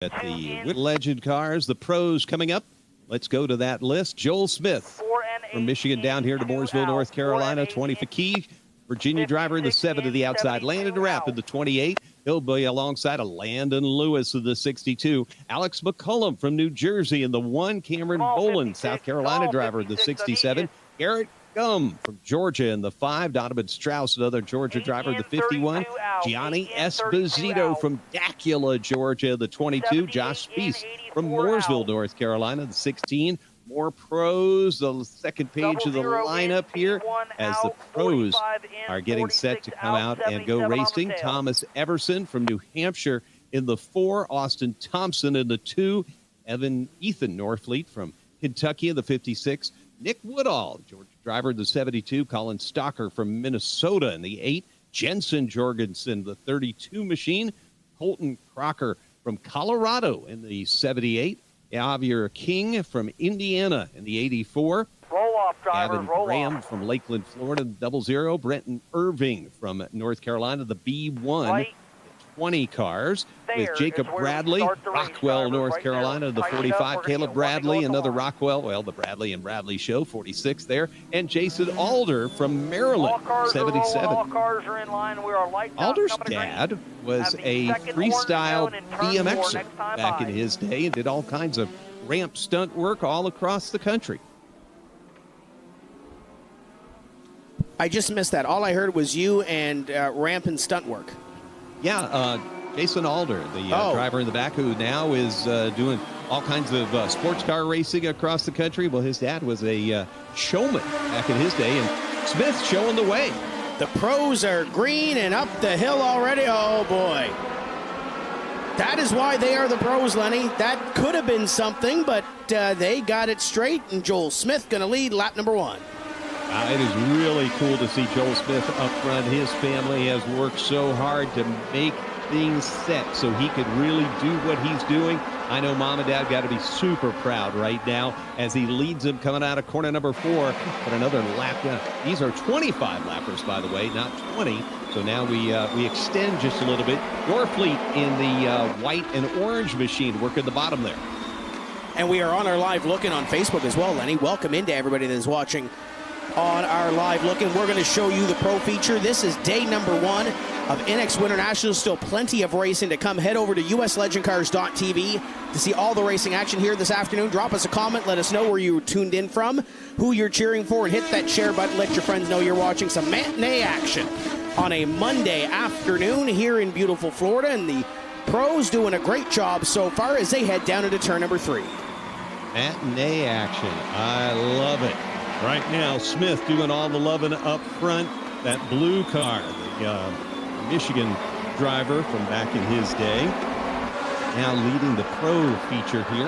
At the Legend Cars, the pros coming up. Let's go to that list. Joel Smith from Michigan down here to Mooresville, North Carolina. 20 for Key. Virginia driver in the 7 to the outside. Landon Rapp in the 28. He'll be alongside of Landon Lewis of the 62. Alex McCullum from New Jersey in the 1. Cameron Boland, South Carolina driver in the 67. Garrett Gum from Georgia in the 5. Donovan Strauss, another Georgia driver, the 51. Gianni Esposito from Dacula, Georgia, the 22. Josh Spiess from Mooresville, North Carolina, the 16. More pros, the second page of the lineup here as the pros are getting set to come out and go racing. Thomas Everson from New Hampshire in the 4. Austin Thompson in the 2. Ethan Norfleet from Kentucky in the 56. Nick Woodall, Georgia driver in the 72. Colin Stalker from Minnesota in the 8. Jensen Jorgensen, the 32 machine. Colton Crocker from Colorado in the 78. Javier King from Indiana in the 84. Roll-off driver, Gavin Graham from Lakeland, Florida, the 00. Brenton Irving from North Carolina, the B1. Right. 20 cars with Jacob Bradley, Rockwell, North Carolina, the 45. Caleb Bradley, another Rockwell, the Bradley and Bradley show, 46 there. And Jason Alder from Maryland, 77. All cars are in line. We are lights out. Alder's dad was a freestyle BMXer back in his day and did all kinds of ramp stunt work all across the country. I just missed that. All I heard was you and ramp and stunt work. Yeah, Jason Alder, the driver in the back, who now is doing all kinds of sports car racing across the country. Well, his dad was a showman back in his day, and Smith showing the way. The pros are green and up the hill already. Oh, boy. That is why they are the pros, Lenny. That could have been something, but they got it straight, and Joel Smith going to lead lap number 1. It is really cool to see Joel Smith up front. His family has worked so hard to make things set so he could really do what he's doing. I know Mom and Dad got to be super proud right now as he leads them coming out of corner number 4. But another lap down. These are 25 lappers, by the way, not 20. So now we extend just a little bit. Norfleet in the white and orange machine working the bottom there. And we are on our live looking on Facebook as well, Lenny. Welcome into everybody that is watching on our live look, and we're going to show you the pro feature. This is day number 1 of INEX Winter Nationals. Still plenty of racing to come. Head over to uslegendcars.tv to see all the racing action here this afternoon. Drop us a comment. Let us know where you tuned in from, who you're cheering for, and hit that share button. Let your friends know you're watching some matinee action on a Monday afternoon here in beautiful Florida, and the pros doing a great job so far as they head down into turn number 3. Matinee action. I love it. Right now, Smith doing all the loving up front. That blue car, the Michigan driver from back in his day, now leading the pro feature here.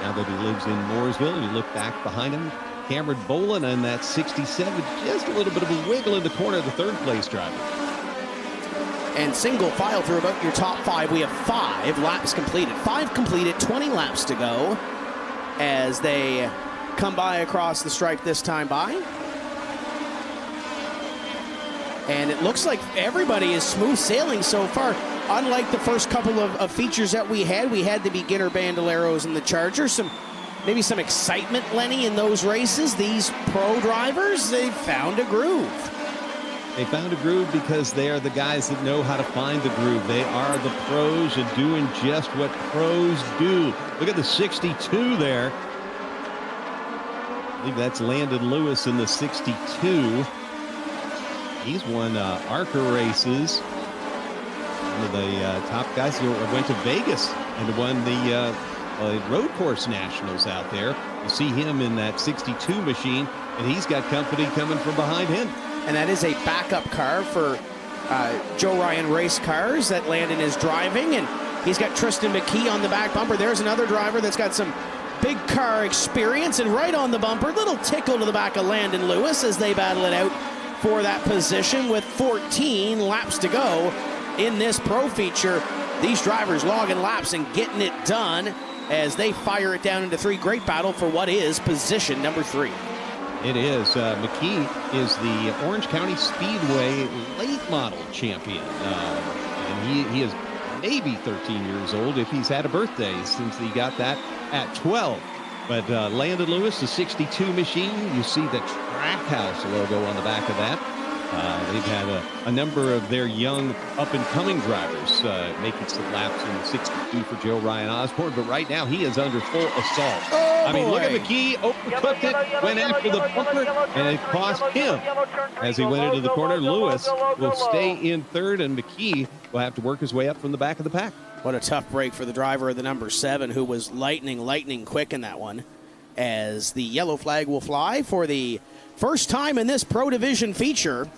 Now that he lives in Mooresville, you look back behind him, Cameron Boland in that 67, just a little bit of a wiggle in the corner, the 3rd place driver. And single file through about your top 5. We have 5 laps completed. 5 completed, 20 laps to go as they come by across the stripe this time by. And it looks like everybody is smooth sailing so far. Unlike the first couple of features that we had the beginner Bandoleros and the Chargers. Maybe some excitement, Lenny, in those races. These pro drivers, they found a groove. They found a groove because they are the guys that know how to find the groove. They are the pros and doing just what pros do. Look at the 62 there. I believe that's Landon Lewis in the 62. He's won ARCA races. One of the top guys who went to Vegas and won the road course nationals out there. You see him in that 62 machine, and he's got company coming from behind him. And that is a backup car for Joe Ryan Race Cars that Landon is driving, and he's got Tristan McKee on the back bumper. There's another driver that's got some big car experience, and right on the bumper, little tickle to the back of Landon Lewis as they battle it out for that position with 14 laps to go in this pro feature. These drivers logging laps and getting it done as they fire it down into 3. Great battle for what is position number 3. It is. McKee is the Orange County Speedway late model champion. And he has maybe 13 years old if he's had a birthday, since he got that at 12. But Landon Lewis, the 62 machine, you see the Trackhouse logo on the back of that. They've had a number of their young up-and-coming drivers making some laps in the 62 for Joe Ryan Osborne, but right now he is under full assault. Oh, I mean, boy. look at McKee, overcooked it, went after the bumper, and it cost him as he went into the corner. Lewis will stay in third, and McKee will have to work his way up from the back of the pack. What a tough break for the driver of the number 7, who was lightning quick in that one, as the yellow flag will fly for the first time in this Pro Division feature,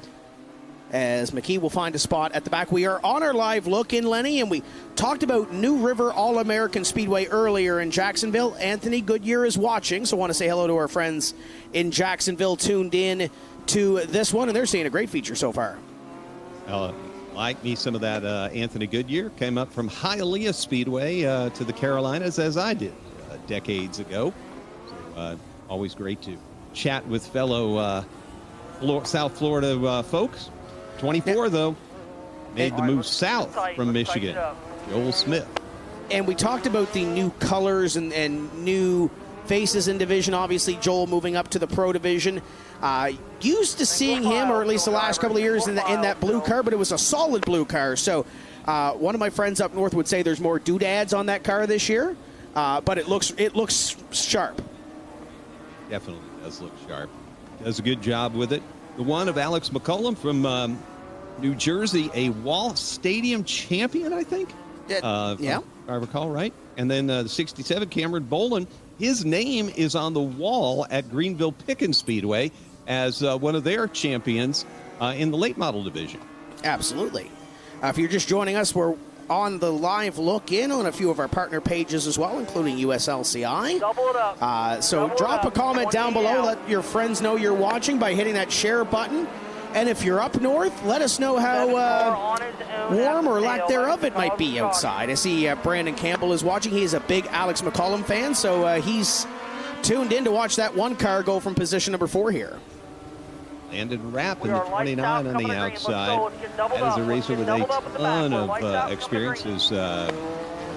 as McKee will find a spot at the back. We are on our live look in, Lenny, and we talked about New River All-American Speedway earlier in Jacksonville. Anthony Goodyear is watching, so I want to say hello to our friends in Jacksonville tuned in to this one, and they're seeing a great feature so far. Like me, some of that Anthony Goodyear came up from Hialeah Speedway to the Carolinas, as I did decades ago. So always great to chat with fellow South Florida folks. 24, though, made the move south from Michigan. Joel Smith. And we talked about the new colors and new faces in division. Obviously, Joel moving up to the Pro Division. Used to seeing him, or at least the last couple of years, in that blue car, but it was a solid blue car. So one of my friends up north would say there's more doodads on that car this year, but it looks sharp. Definitely does look sharp. Does a good job with it. The one of Alex McCollum from New Jersey, a Wall Stadium champion, I think. Yeah. If I recall right. And then the 67, Cameron Boland. His name is on the wall at Greenville Pickens Speedway as one of their champions in the late model division. Absolutely. If you're just joining us, we're on the live look in on a few of our partner pages as well, including USLCI. Double it up. So drop a comment down below. Let your friends know you're watching by hitting that share button. And if you're up north, let us know how warm or lack thereof it might be outside. I see Brandon Campbell is watching. He is a big Alex McCollum fan, so he's tuned in to watch that one car go from position number 4 here. Landon Rapp in the 29 on the outside. That is a racer with a ton of experience. Has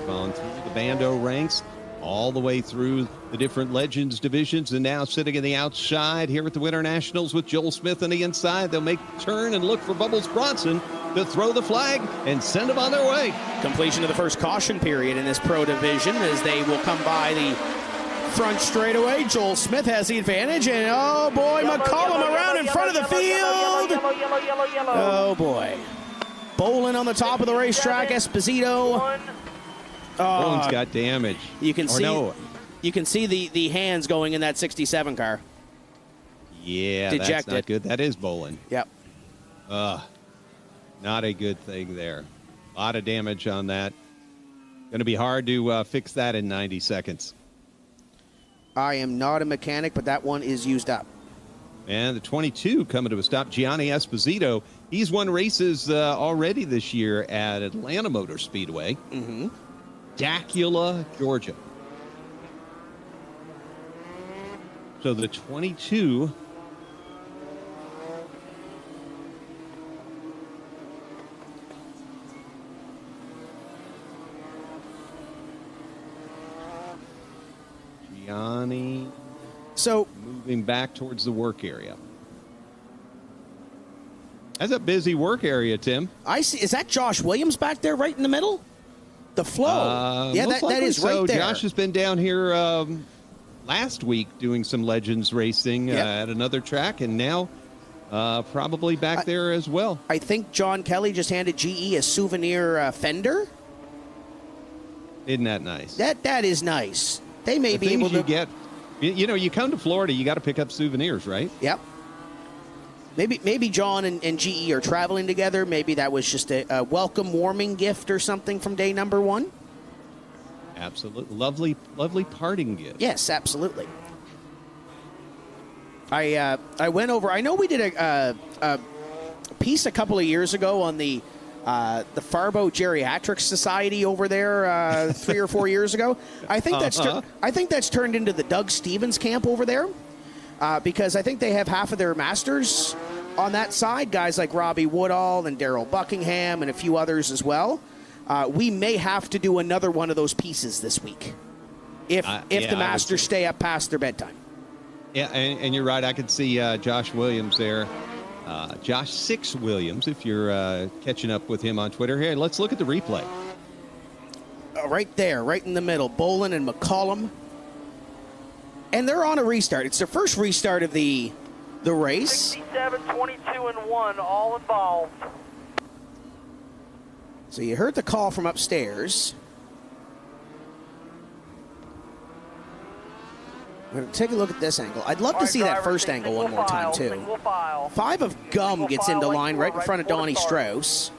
gone through the Bando ranks, all the way through the different Legends divisions, and now sitting in the outside here at the Winter Nationals with Joel Smith on the inside. They'll make the turn and look for Bubbles Bronson to throw the flag and send them on their way. Completion of the first caution period in this Pro Division as they will come by the front straightaway. Joel Smith has the advantage, and oh boy, McCollum around in front of the field. Oh boy. Bolin on the top of the racetrack, Esposito. Bolin's got damage. You can see the hands going in that 67 car. Yeah, Dejected. That's not good. That is Bolin. Yep. Not a good thing there. A lot of damage on that. Going to be hard to fix that in 90 seconds. I am not a mechanic, but that one is used up. And the 22 coming to a stop, Gianni Esposito. He's won races already this year at Atlanta Motor Speedway. Mm-hmm. Dacula, Georgia. So the 22 Gianni moving back towards the work area. That's a busy work area, Tim. I see. Is that Josh Williams back there right in the middle? The flow. Yeah, that is so. Right there. Josh has been down here last week doing some Legends racing at another track, and now probably back there as well. I think John Kelly just handed GE a souvenir fender. Isn't that nice? That is nice. They may be able to get. You know, you come to Florida, you got to pick up souvenirs, right? Yep. Maybe John and GE are traveling together. Maybe that was just a welcome warming gift or something from day number 1. Absolutely. Lovely parting gift. Yes, absolutely. I went over. I know we did a piece a couple of years ago on the Farbo Geriatric Society over there 3 or 4 years ago. I think that's turned into the Doug Stevens camp over there. Because I think they have half of their masters on that side, guys like Robbie Woodall and Daryl Buckingham and a few others as well. we may have to do another one of those pieces this week if the Masters stay up past their bedtime. Yeah, and you're right. I could see Josh Williams there. Josh 6 Williams, if you're catching up with him on Twitter. Here, let's look at the replay. Right there, right in the middle, Bolin and McCollum. And they're on a restart. It's their first restart of the race. 67, 22, and 1, all involved. So you heard the call from upstairs. We're going to take a look at this angle. I'd love to see that first angle one more time, too. 5 of Gum gets into line right in front of Donnie Strauss.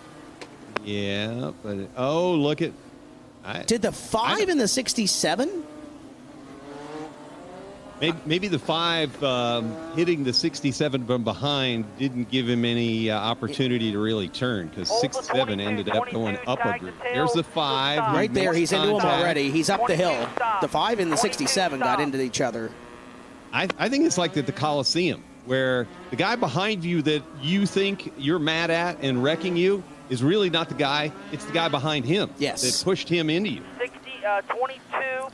Yeah, but oh, look at... Did the 5 in the 67? Maybe the 5 hitting the 67 from behind didn't give him any opportunity to really turn, because 67 ended up going up a group. There's the 5. Right there, he's into him already. He's up the hill. The 5 and the 67 got into each other. I think it's like at the Coliseum, where the guy behind you that you think you're mad at and wrecking you is really not the guy. It's the guy behind him that pushed him into you. 22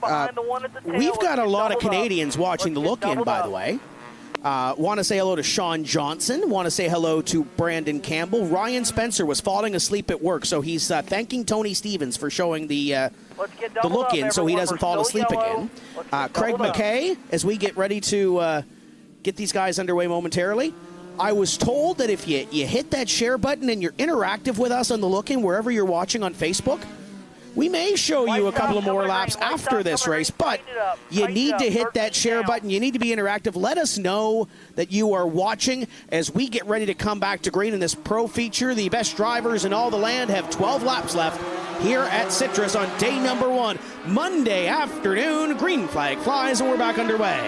behind the one at the tail. We've got a lot of Canadians watching the look-in, by the way. Want to say hello to Sean Johnson. Want to say hello to Brandon Campbell. Ryan Spencer was falling asleep at work, so he's thanking Tony Stevens for showing the look-in so he doesn't fall asleep again. Craig McKay, as we get ready to get these guys underway momentarily, I was told that if you hit that share button and you're interactive with us on the look-in wherever you're watching on Facebook, we may show you a couple of more laps after this race, but you need to hit that share button. You need to be interactive. Let us know that you are watching as we get ready to come back to green in this pro feature. The best drivers in all the land have 12 laps left here at Citrus on day number 1. Monday afternoon, green flag flies, and we're back underway.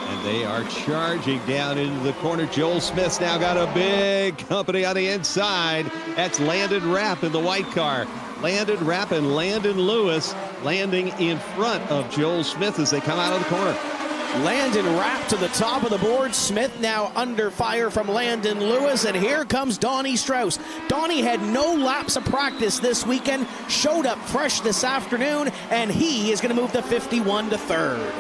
And they are charging down into the corner. Joel Smith's now got a big company on the inside. That's Landon Rapp in the white car. Landon Rapp and Landon Lewis landing in front of Joel Smith as they come out of the corner. Landon Rapp to the top of the board. Smith now under fire from Landon Lewis. And here comes Donnie Strauss. Donnie had no laps of practice this weekend. Showed up fresh this afternoon. And he is going to move the 51 to third.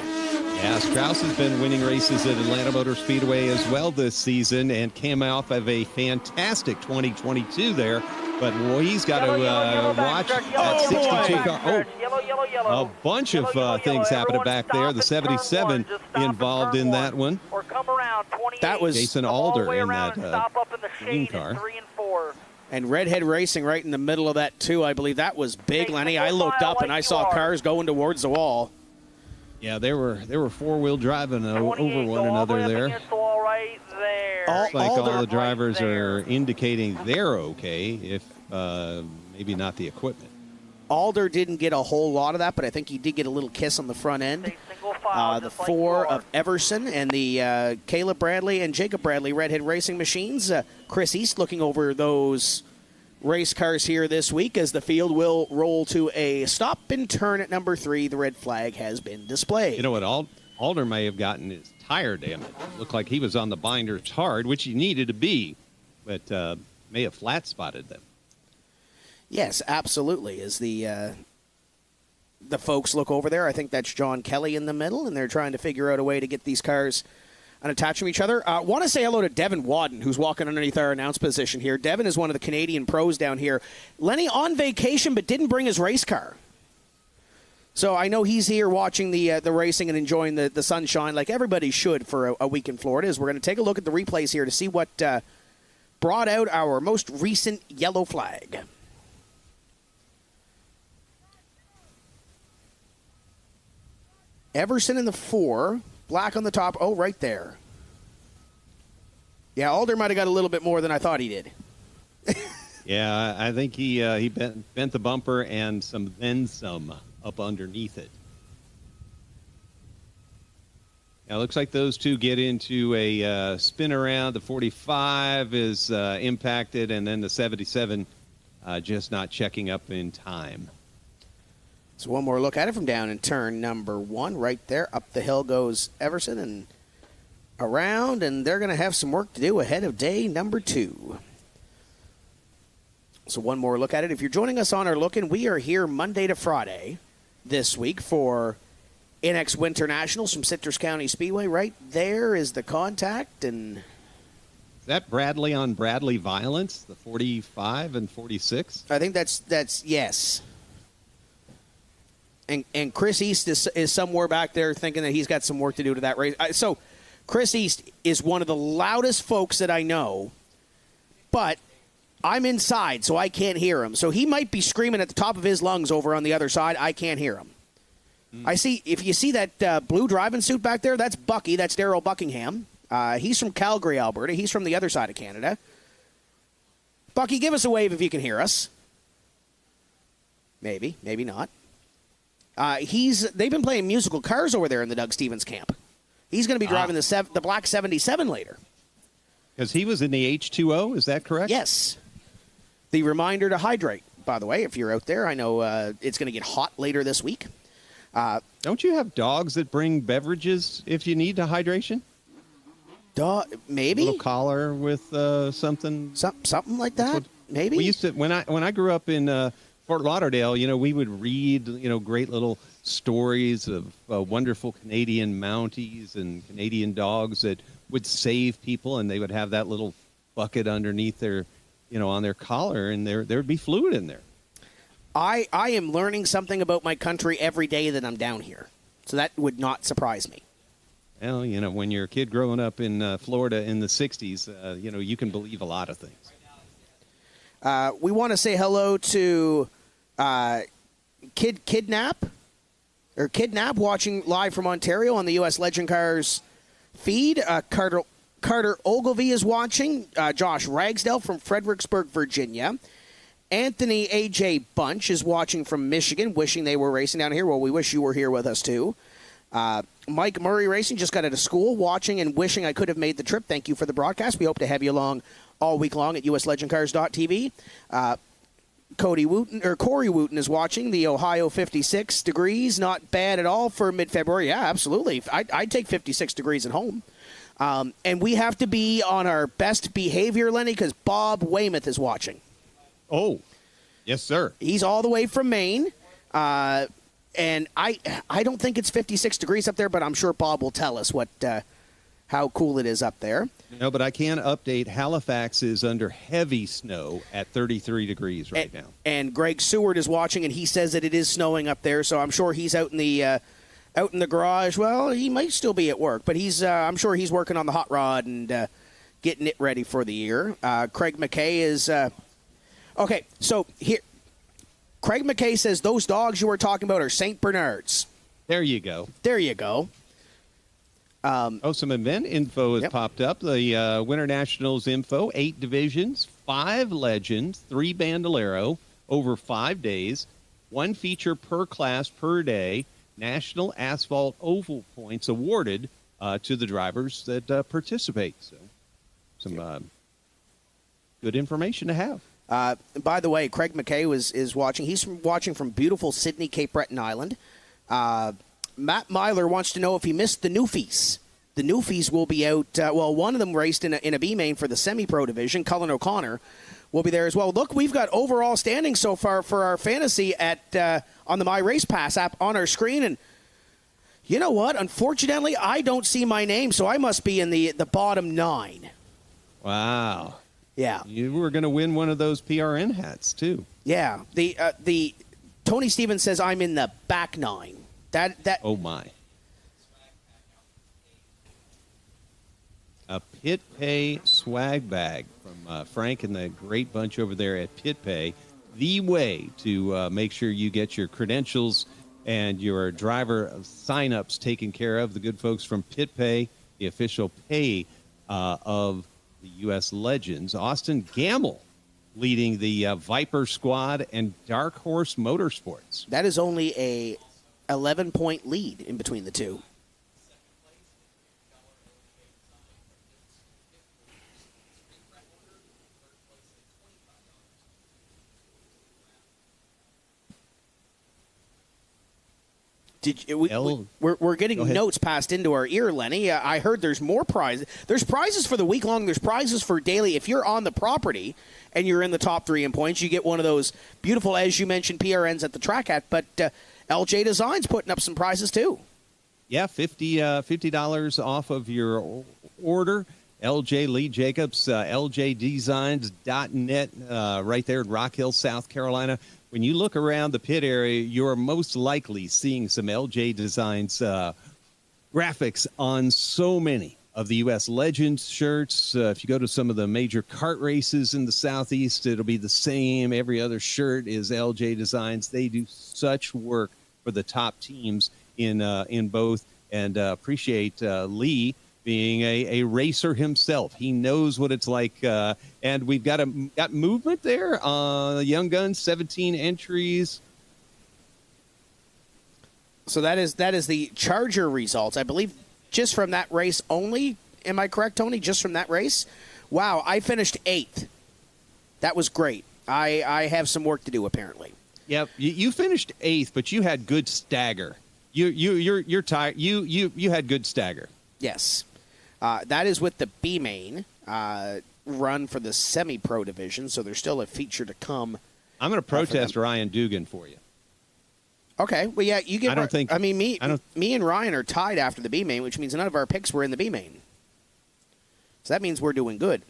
Yeah, Strauss has been winning races at Atlanta Motor Speedway as well this season and came off of a fantastic 2022 there. But he's got to watch that 62 car. Oh, a bunch of things happening back there. The 77 involved in that one. That was Jason Alder in that green car. And Redhead Racing right in the middle of that, too. I believe that was big, Lenny. I looked up and I saw cars going towards the wall. Yeah, they were four-wheel driving over one another there. Looks like all the drivers are indicating they're okay, if maybe not the equipment. Alder didn't get a whole lot of that, but I think he did get a little kiss on the front end. The 4 of Everson and the Caleb Bradley and Jacob Bradley Redhead Racing machines. Chris East looking over those race cars here this week as the field will roll to a stop and turn at number 3. The red flag has been displayed. You know what Alder may have gotten his tire damage. Looked like he was on the binders hard, which he needed to be, but may have flat spotted them. Yes, absolutely. As the folks look over there, I think that's John Kelly in the middle, and they're trying to figure out a way to get these cars unattached from each other. Want to say hello to Devin Wadden, who's walking underneath our announce position here. Devin is one of the Canadian pros down here. Lenny on vacation, but didn't bring his race car. So I know he's here watching the racing and enjoying the sunshine like everybody should for a week in Florida. As we're going to take a look at the replays here to see what brought out our most recent yellow flag. Everson in the 4, black on the top. Oh, right there. Yeah, Alder might have got a little bit more than I thought he did. Yeah, I think he bent the bumper and some up underneath it. Now, it looks like those two get into a spin around. The 45 is impacted, and then the 77 just not checking up in time. So one more look at it from down in turn number 1. Right there, up the hill goes Everson and around, and they're going to have some work to do ahead of day number 2. So one more look at it. If you're joining us on our look-in, we are here Monday to Friday this week for INEX Winter Nationals from Citrus County Speedway. Right there is the contact. And is that Bradley on Bradley violence, the 45 and 46? I think that's yes. And Chris East is somewhere back there thinking that he's got some work to do to that race. So Chris East is one of the loudest folks that I know, but I'm inside, so I can't hear him. So he might be screaming at the top of his lungs over on the other side. I can't hear him. If you see that blue driving suit back there, that's Bucky. That's Darryl Buckingham. He's from Calgary, Alberta. He's from the other side of Canada. Bucky, give us a wave if you can hear us. Maybe not. They've been playing musical cars over there in the Doug Stevens camp. He's going to be driving the black 77 later. Because he was in the H2O, is that correct? Yes. The reminder to hydrate, by the way, if you're out there. I know it's going to get hot later this week. Don't you have dogs that bring beverages if you need a hydration? Maybe. A little collar with something. Something like that. Maybe. We used to when I grew up in Fort Lauderdale. We would read great little stories of wonderful Canadian Mounties and Canadian dogs that would save people, and they would have that little bucket underneath their, on their collar, and there would be fluid in there. I am learning something about my country every day that I'm down here, so that would not surprise me. Well, when you're a kid growing up in Florida in the 60s, you can believe a lot of things. We want to say hello to Kidnap watching live from Ontario on the U.S. Legend Cars feed. Carter Ogilvie is watching. Josh Ragsdale from Fredericksburg, Virginia. Anthony A.J. Bunch is watching from Michigan, wishing they were racing down here. Well, we wish you were here with us, too. Mike Murray Racing just got out of school, watching and wishing I could have made the trip. Thank you for the broadcast. We hope to have you along all week long at uslegendcars.tv. Corey Wooten is watching. The Ohio 56 degrees, not bad at all for mid-February. Yeah, absolutely. I'd take 56 degrees at home. And we have to be on our best behavior, Lenny, because Bob Weymouth is watching. Oh, yes, sir. He's all the way from Maine. And I don't think it's 56 degrees up there, but I'm sure Bob will tell us how cool it is up there. No, but I can update. Halifax is under heavy snow at 33 degrees right now. And Greg Seward is watching, and he says that it is snowing up there, so I'm sure he's out in the garage. Well, he might still be at work, but I'm sure he's working on the hot rod and getting it ready for the year. Craig McKay is okay, so here Craig McKay says those dogs you were talking about are St. Bernards. There you go. Some event info has popped up. The Winter Nationals info, 8 divisions, 5 legends, 3 bandolero over 5 days, 1 feature per class per day, national asphalt oval points awarded to the drivers that participate. So some good information to have. By the way, Craig McKay is watching. He's watching from beautiful Sydney, Cape Breton Island. Matt Myler wants to know if he missed the Newfies. The Newfies will be out. One of them raced in a B main for the semi-pro division. Cullen O'Connor will be there as well. Look, we've got overall standings so far for our fantasy on the My Race Pass app on our screen. And you know what? Unfortunately, I don't see my name, so I must be in the bottom 9. Wow. Yeah. You were going to win one of those PRN hats, too. Yeah. The Tony Stevens says I'm in the back 9. That. Oh, my. A Pit Pay swag bag from Frank and the great bunch over there at Pit Pay. The way to make sure you get your credentials and your driver sign-ups taken care of. The good folks from Pit Pay, the official pay of the U.S. Legends. Austin Gamble leading the Viper Squad and Dark Horse Motorsports. That is only a 11-point lead in between the two. We're getting notes passed into our ear, Lenny. I heard there's more prizes. There's prizes for the week long. There's prizes for daily. If you're on the property and you're in the top 3 in points, you get one of those beautiful, as you mentioned, PRNs at the track at. But LJ Design's putting up some prizes too. Yeah, $50 off of your order. LJ Lee Jacobs, LJDesigns.net, right there in Rock Hill, South Carolina. When you look around the pit area, you're most likely seeing some LJ Designs graphics on so many of the U.S. Legends shirts. If you go to some of the major kart races in the Southeast, it'll be the same. Every other shirt is LJ Designs. They do such work for the top teams in both, and appreciate Lee being a racer himself. He knows what it's like, and we've got movement there. Young Guns, 17 entries. So that is the Charger results, I believe, just from that race only. Am I correct, Tony? Just from that race? Wow, I finished 8th. That was great. I have some work to do, apparently. Yep, you finished 8th, but you had good stagger. You're tired. You had good stagger. Yes. That is with the B main run for the semi-pro division, so there's still a feature to come. I'm going to protest Ryan Dugan for you. Okay, well, yeah, you get. I don't think. I mean, me and Ryan are tied after the B main, which means none of our picks were in the B main. So that means we're doing good.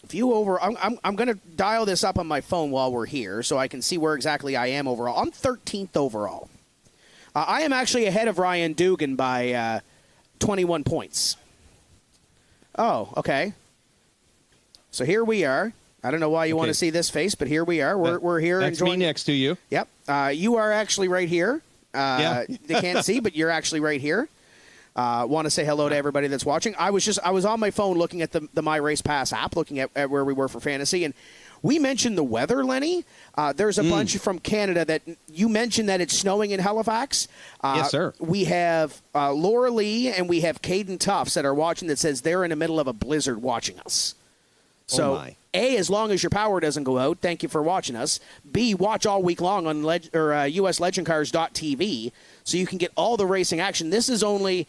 If you I'm going to dial this up on my phone while we're here, so I can see where exactly I am overall. I'm 13th overall. I am actually ahead of Ryan Dugan by 21 points. Oh, okay. So here we are. I don't know why you want to see this face, but here we are. We're here. That's enjoying. Me next to you. Yep. You are actually right here. Yeah. They can't see, but you're actually right here. Want to say hello to everybody that's watching. I was on my phone looking at the My Race Pass app, looking at where we were for fantasy, and we mentioned the weather, Lenny. There's a bunch from Canada that you mentioned that it's snowing in Halifax. Yes, sir. We have Laura Lee and we have Caden Tufts that are watching that says they're in the middle of a blizzard watching us. So, A, as long as your power doesn't go out, thank you for watching us. B, watch all week long on USLegendCars.tv so you can get all the racing action. This is only,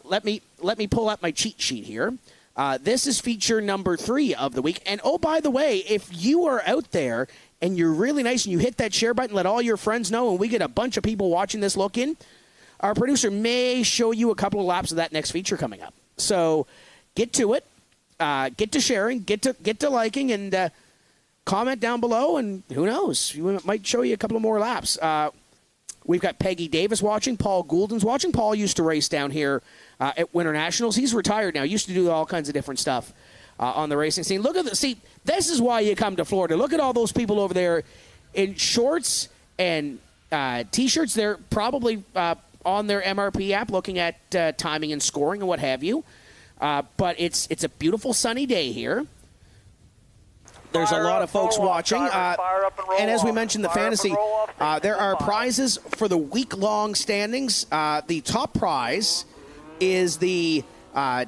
let me pull up my cheat sheet here. This is feature number 3 of the week. And, oh, by the way, if you are out there and you're really nice and you hit that share button, let all your friends know, and we get a bunch of people watching this look in, our producer may show you a couple of laps of that next feature coming up. So get to it. Get to sharing, get to liking, and comment down below, and who knows, we might show you a couple of more laps. We've got Peggy Davis watching. Paul Goulden's watching. Paul used to race down here at Winter Nationals. He's retired now. Used to do all kinds of different stuff on the racing scene. Look at this is why you come to Florida. Look at all those people over there in shorts and T-shirts. They're probably on their MRP app looking at timing and scoring and what have you. But it's a beautiful sunny day here. There's a lot of folks watching. And as we mentioned, the fantasy, there are prizes for the week-long standings. The top prize is the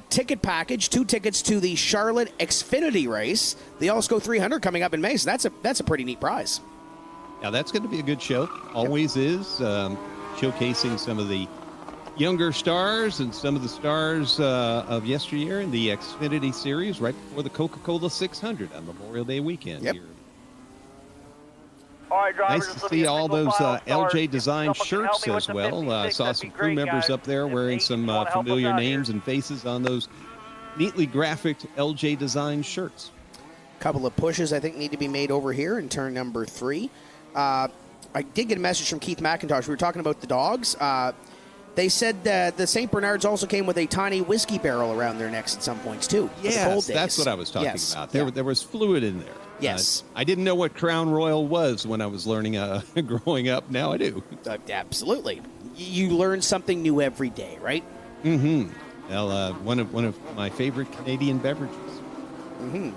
ticket package, 2 tickets to the Charlotte Xfinity race, the All-Sco 300 coming up in May. So that's a pretty neat prize. Yeah, that's going to be a good show. Always is. Showcasing some of the younger stars and some of the stars of yesteryear in the Xfinity Series right before the Coca-Cola 600 on Memorial Day weekend here. All right, drivers, nice to see all those LJ Design shirts as well. I saw some crew members up there wearing some familiar names and faces on those neatly graphic LJ Design shirts. A couple of pushes I think need to be made over here in turn number 3. I did get a message from Keith McIntosh. We were talking about the dogs. They said that the St. Bernards also came with a tiny whiskey barrel around their necks at some points, too. Yes, that's what I was talking about. There was fluid in there. Yes. I didn't know what Crown Royal was when I was learning growing up. Now I do. Absolutely. You learn something new every day, right? Mm-hmm. Well, one of my favorite Canadian beverages. Mm-hmm.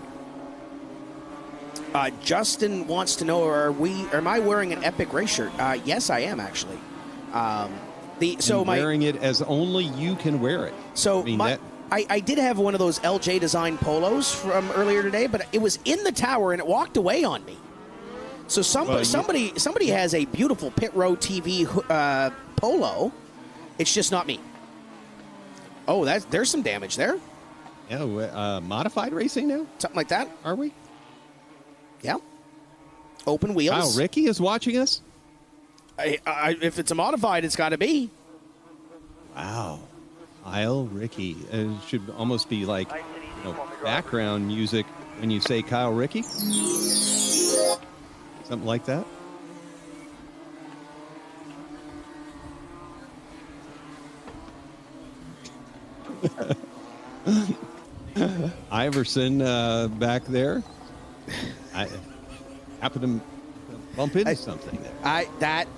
Justin wants to know, am I wearing an Epic race shirt? Yes, I am, actually. Wearing it as only you can wear it. So I did have one of those LJ Design polos from earlier today, but it was in the tower and it walked away on me. So somebody has a beautiful Pit Road TV polo. It's just not me. Oh, there's some damage there. Yeah, modified racing now? Something like that. Are we? Yeah. Open wheels. Wow, Ricky is watching us? If it's a modified, it's got to be. Wow. Kyle, Ricky. It should almost be like background music when you say Kyle Ricky. Something like that. Iverson back there. I happened to bump into something there.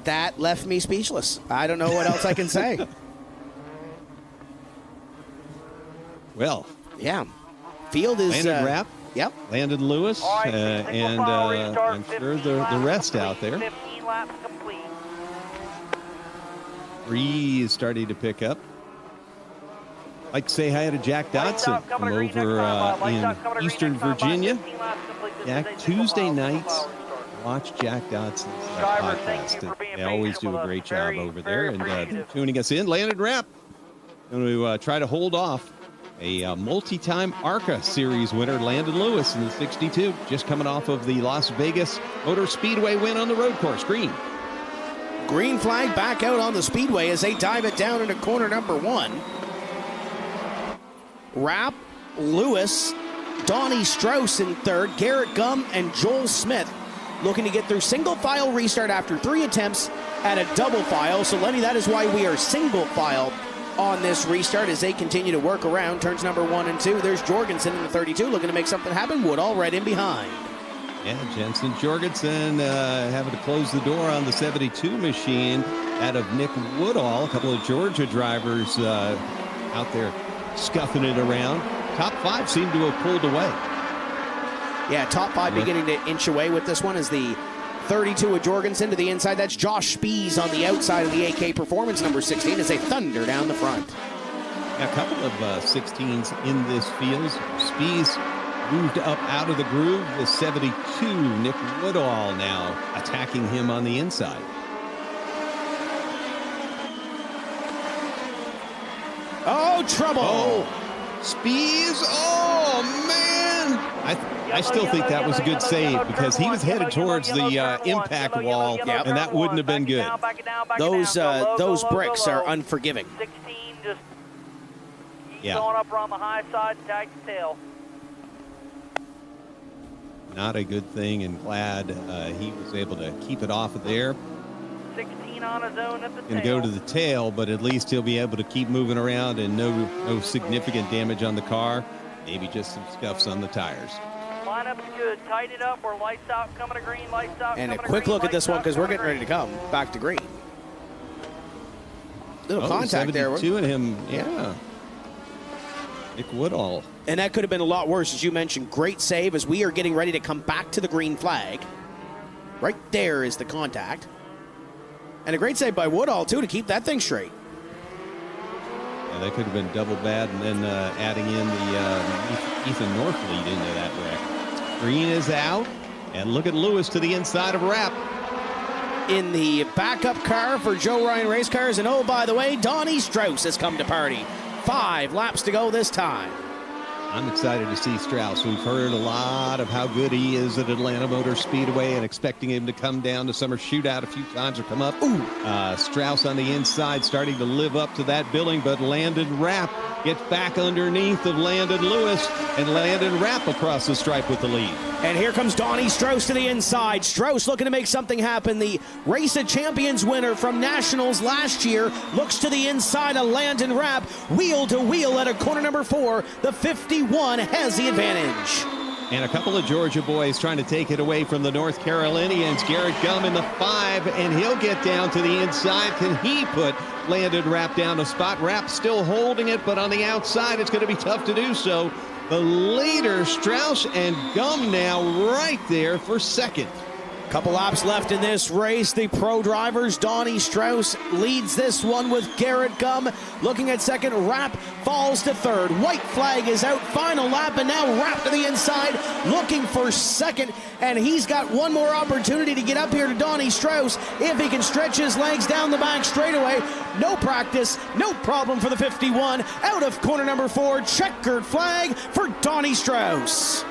That left me speechless. I don't know what else I can say. Well, yeah. Field is Landon Rapp. Yep. Landon Lewis, Right, and I'm sure the rest out there. 15 laps complete. Bree is starting to pick up. I'd like to say hi to Jack Dodson from over in Eastern Virginia. Jack, Tuesday nights, watch Jack Dodson's podcast. They always do a great job over there. And tuning us in, Landon Rapp, going to try to hold off a multi-time ARCA Series winner, Landon Lewis, in the 62, just coming off of the Las Vegas Motor Speedway win on the road course. Green flag back out on the Speedway as they dive it down into corner number 1. Rapp, Lewis, Donnie Strauss in third, Garrett Gum, and Joel Smith looking to get through single file restart after 3 attempts at a double file. So, Lenny, that is why we are single file on this restart as they continue to work around turns number 1 and 2. There's Jorgensen in the 32 looking to make something happen. Woodall right in behind. Yeah, Jensen Jorgensen having to close the door on the 72 machine out of Nick Woodall. A couple of Georgia drivers out there scuffing it around. Top 5 seem to have pulled away. Yeah, top 5 beginning to inch away with this one as the 32 of Jorgensen to the inside. That's Josh Spies on the outside of the AK Performance number 16 as they thunder down the front. A couple of 16s in this field. Spies moved up out of the groove. The 72, Nick Woodall now attacking him on the inside. Oh, trouble. Oh, Spies. Oh, man. I still think that was a good save because he was headed towards the impact wall, and that wouldn't have been good. Those bricks are unforgiving. 16 just going up around the high side, tag the tail. Not a good thing, and glad he was able to keep it off of there. 16 on his own at the tail. Going to go to the tail, but at least he'll be able to keep moving around and no significant damage on the car. Maybe just some scuffs on the tires. Lineup's good. Tight it up. We're lights out, coming to green, lights out. And a quick look at this one because we're getting ready to come back to green. Little contact there. 72 and him, yeah. Nick Woodall. And that could have been a lot worse, as you mentioned. Great save as we are getting ready to come back to the green flag. Right there is the contact. And a great save by Woodall, too, to keep that thing straight. Yeah, that could have been double bad, and then adding in the Ethan North lead into that wreck. Green is out, and look at Lewis to the inside of Rapp. In the backup car for Joe Ryan Race Cars, and oh, by the way, Donnie Strauss has come to party. 5 laps to go this time. I'm excited to see Strauss. We've heard a lot of how good he is at Atlanta Motor Speedway and expecting him to come down to Summer Shootout a few times or come up. Strauss on the inside starting to live up to that billing, but Landon Rapp gets back underneath of Landon Lewis, and Landon Rapp across the stripe with the lead. And here comes Donnie Strauss to the inside. Strauss looking to make something happen. The Race of Champions winner from Nationals last year looks to the inside of Landon Rapp. Wheel to wheel at a corner number 4. The 51 has the advantage. And a couple of Georgia boys trying to take it away from the North Carolinians. Garrett Gum in the 5, and he'll get down to the inside. Can he put Landon Rapp down a spot? Rapp still holding it, but on the outside, it's going to be tough to do so. The leader, Strauss and Gum now right there for second. Couple laps left in this race. The pro drivers, Donnie Strauss leads this one with Garrett Gum looking at second. Rapp falls to third. White flag is out. Final lap, and now Rapp to the inside looking for second. And he's got one more opportunity to get up here to Donnie Strauss if he can stretch his legs down the back straightaway. No practice, no problem for the 51. Out of corner number 4, checkered flag for Donnie Strauss.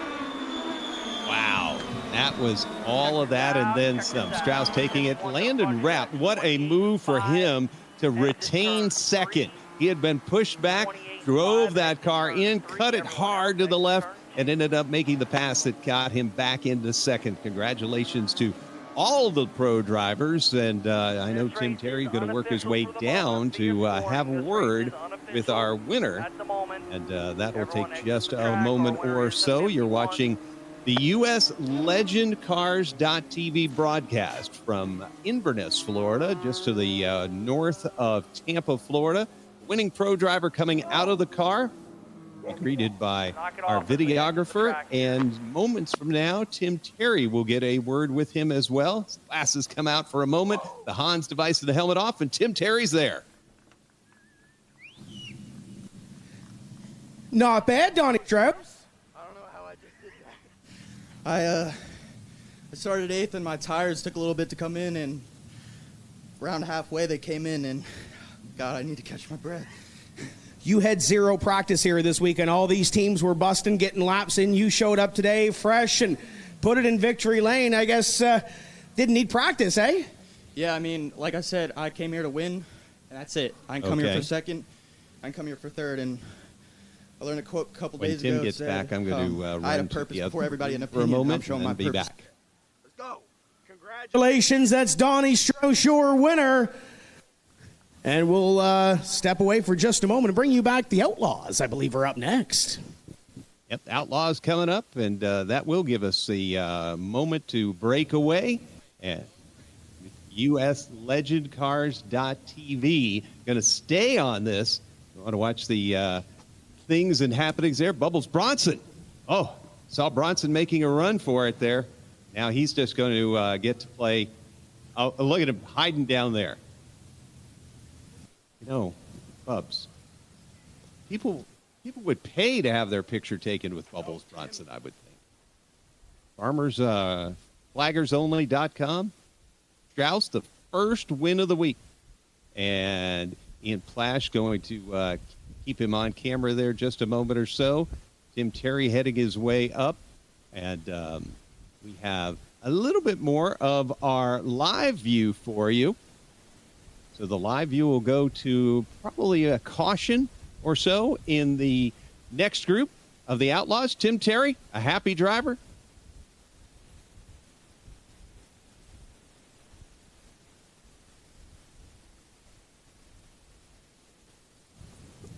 Wow. That was all of that and then some. Strauss taking it. Landon Rapp, what a move for him to retain second. He had been pushed back, drove that car in, cut it hard to the left, and ended up making the pass that got him back into second. Congratulations to all the pro drivers. And I know Tim Terry's going to work his way down to have a word with our winner. And that will take just a moment or so. You're watching the U.S. LegendCars.tv broadcast from Inverness, Florida, just to the north of Tampa, Florida. Winning pro driver coming out of the car, greeted by our videographer. And moments from now, Tim Terry will get a word with him as well. His glasses come out for a moment. The Hans device and the helmet off, and Tim Terry's there. Not bad, Donnie Strauss. I started 8th and my tires took a little bit to come in, and around halfway they came in, and God, I need to catch my breath. You had zero practice here this week, and all these teams were busting, getting laps in. You showed up today fresh and put it in victory lane. I guess didn't need practice, eh? Yeah, I mean, like I said, I came here to win, and that's it. I didn't come here for second. I didn't come here for third, and I learned a quote a couple days ago. When Tim gets back, I'm going to run I had a purpose before everybody in opinion. For a moment, I'm showing and my be purpose. back. Let's go. Congratulations, that's Donnie Strauss, your winner. And we'll step away for just a moment and bring you back. The Outlaws, I believe, are up next. Yep, Outlaws coming up, and that will give us the moment to break away. And USLegendCars.tv going to stay on this. You want to watch the things and happenings there. Bubbles Bronson. Oh, saw Bronson making a run for it there. Now he's just going to get to play. Oh, look at him hiding down there. You know, Bubs, people would pay to have their picture taken with Bubbles Bronson, I would think. Farmers, flaggersonly.com. Strauss, the first win of the week. And Ian Plash going to keep him on camera there just a moment or so. Tim Terry heading his way up. And we have a little bit more of our live view for you. So the live view will go to probably a caution or so in the next group of the Outlaws. Tim Terry, a happy driver.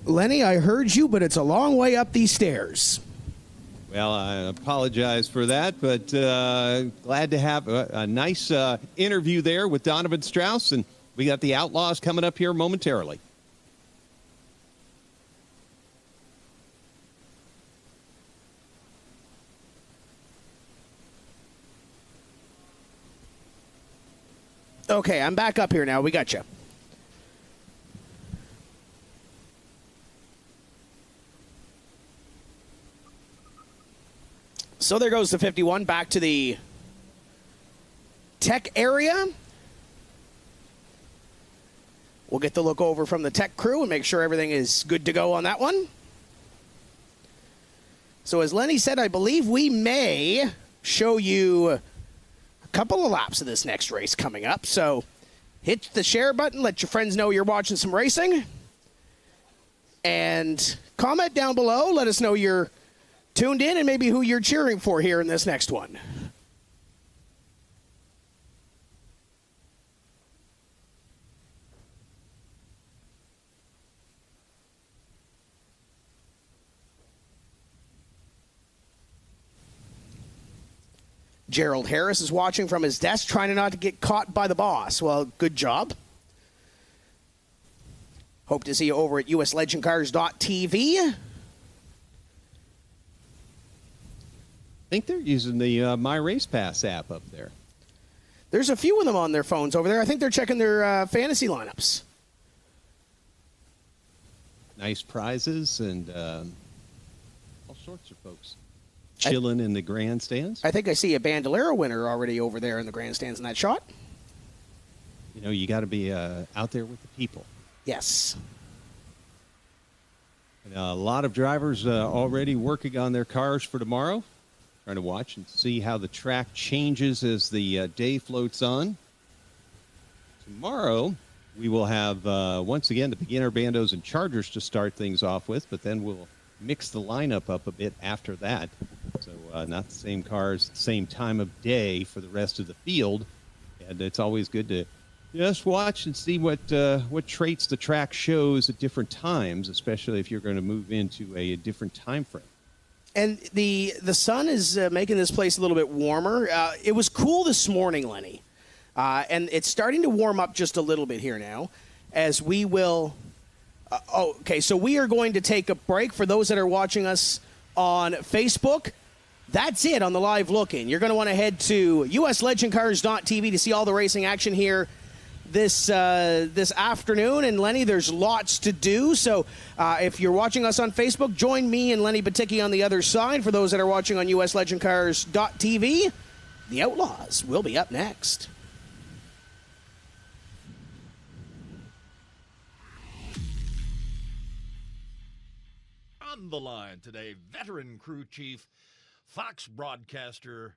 Lenny, I heard you, but it's a long way up these stairs. Well, I apologize for that, but glad to have a nice interview there with Donovan Strauss, and we got the Outlaws coming up here momentarily. Okay, I'm back up here now. We got you. So there goes the 51 back to the tech area. We'll get the look over from the tech crew and make sure everything is good to go on that one. So as Lenny said, I believe we may show you a couple of laps of this next race coming up. So hit the share button, let your friends know you're watching some racing. And comment down below, let us know you're tuned in and maybe who you're cheering for here in this next one. Gerald Harris is watching from his desk, trying not to get caught by the boss. Well, good job. Hope to see you over at USLegendCars.tv. I think they're using the My Race Pass app up there. There's a few of them on their phones over there. I think they're checking their fantasy lineups. Nice prizes and all sorts of folks chilling in the grandstands. I think I see a Bandolero winner already over there in the grandstands in that shot. You know, you got to be out there with the people. Yes. And a lot of drivers already working on their cars for tomorrow. Trying to watch and see how the track changes as the day floats on. Tomorrow, we will have, once again, the beginner bandos and chargers to start things off with, but then we'll mix the lineup up a bit after that. So not the same cars, same time of day for the rest of the field. And it's always good to just watch and see what traits the track shows at different times, especially if you're going to move into a different time frame. And the sun is making this place a little bit warmer. It was cool this morning, Lenny. And it's starting to warm up just a little bit here now as we will... okay, so we are going to take a break. For those that are watching us on Facebook, that's it on the live look-in. You're going to want to head to uslegendcars.tv to see all the racing action here this afternoon. And Lenny, there's lots to do. So if you're watching us on Facebook, join me and Lenny Baticki on the other side. For those that are watching on uslegendcars.tv, the Outlaws will be up next. On the line today, veteran crew chief, Fox broadcaster